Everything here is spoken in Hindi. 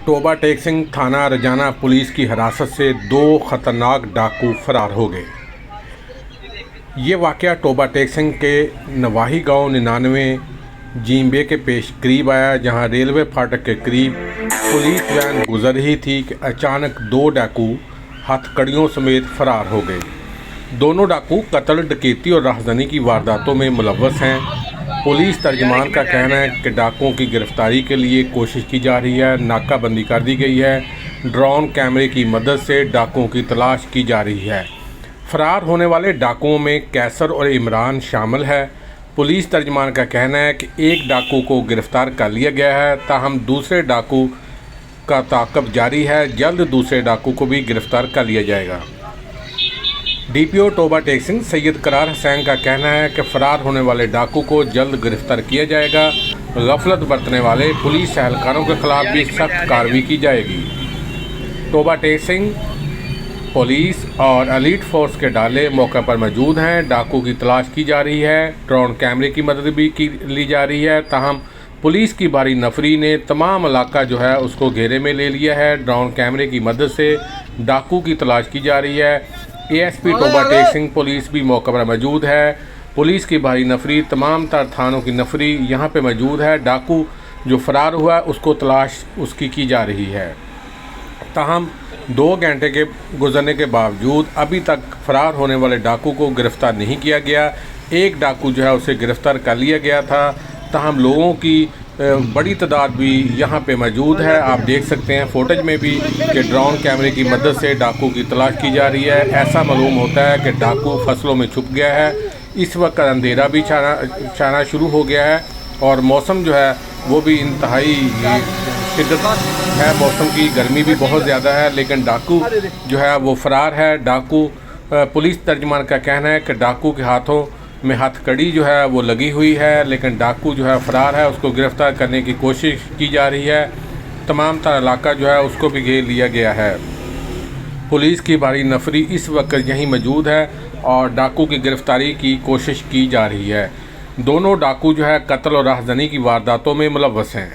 टोबा टेक सिंह थाना रजाना पुलिस की हिरासत से 2 खतरनाक डाकू फरार हो गए। ये वाक़या टोबा टेक सिंह के नवाही गांव 99 जींबे के पेश करीब आया, जहां रेलवे फाटक के करीब पुलिस वैन गुजर रही थी कि अचानक 2 डाकू हथकड़ियों समेत फरार हो गए। दोनों डाकू कत्ल, डकैती और राहज़नी की वारदातों में मुलव्वस हैं। पुलिस तर्जमान का कहना है कि डाकुओं की गिरफ्तारी के लिए कोशिश की जा रही है, नाकाबंदी कर दी गई है। ड्रोन कैमरे की मदद से डाकुओं की तलाश की जा रही है। फरार होने वाले डाकुओं में कैसर और इमरान शामिल है। पुलिस तर्जमान का कहना है कि एक डाकू को गिरफ्तार कर लिया गया है, ताहम दूसरे डाकू का ताक़ब जारी है। जल्द दूसरे डाकू को भी गिरफ्तार कर लिया जाएगा। डीपीओ टोबा टेक सिंह सैयद करार हुसैन का कहना है कि फ़रार होने वाले डाकू को जल्द गिरफ्तार किया जाएगा। गफलत बरतने वाले पुलिस एहलकारों के खिलाफ भी सख्त कार्रवाई की जाएगी। टोबा टेक सिंह पुलिस और एलीट फोर्स के डाले मौके पर मौजूद हैं। डाकू की तलाश की जा रही है। ड्रोन कैमरे की मदद भी ली जा रही है, ताहम पुलिस की भारी नफरी ने तमाम इलाका जो है उसको घेरे में ले लिया है। ड्रोन कैमरे की मदद से डाकू की तलाश की जा रही है। एएसपी टोबा टेक सिंह पुलिस भी मौके पर मौजूद है। पुलिस की भारी नफरी, तमाम तर थानों की नफरी यहाँ पे मौजूद है। डाकू जो फरार हुआ उसको तलाश उसकी की जा रही है। ताहम 2 घंटे के गुजरने के बावजूद अभी तक फरार होने वाले डाकू को गिरफ्तार नहीं किया गया। एक डाकू जो है उसे गिरफ्तार कर लिया गया था, ताहम लोगों की बड़ी तादाद भी यहाँ पे मौजूद है। आप देख सकते हैं फुटेज में भी कि ड्रोन कैमरे की मदद से डाकू की तलाश की जा रही है। ऐसा मालूम होता है कि डाकू फसलों में छुप गया है। इस वक्त अंधेरा भी छाना शुरू हो गया है और मौसम जो है वो भी इंतहाई शिद्दत है। मौसम की गर्मी भी बहुत ज़्यादा है, लेकिन डाकू जो है वो फ़रार है। डाकू पुलिस तर्जमान का कहना है कि डाकू के हाथों में हथकड़ी जो है वो लगी हुई है, लेकिन डाकू जो है फ़रार है। उसको गिरफ़्तार करने की कोशिश की जा रही है। तमाम तर इलाका जो है उसको भी घेर लिया गया है। पुलिस की भारी नफरी इस वक्त यहीं मौजूद है और डाकू की गिरफ़्तारी की कोशिश की जा रही है। दोनों डाकू जो है कत्ल और राहज़नी की वारदातों में मुलव्वस हैं।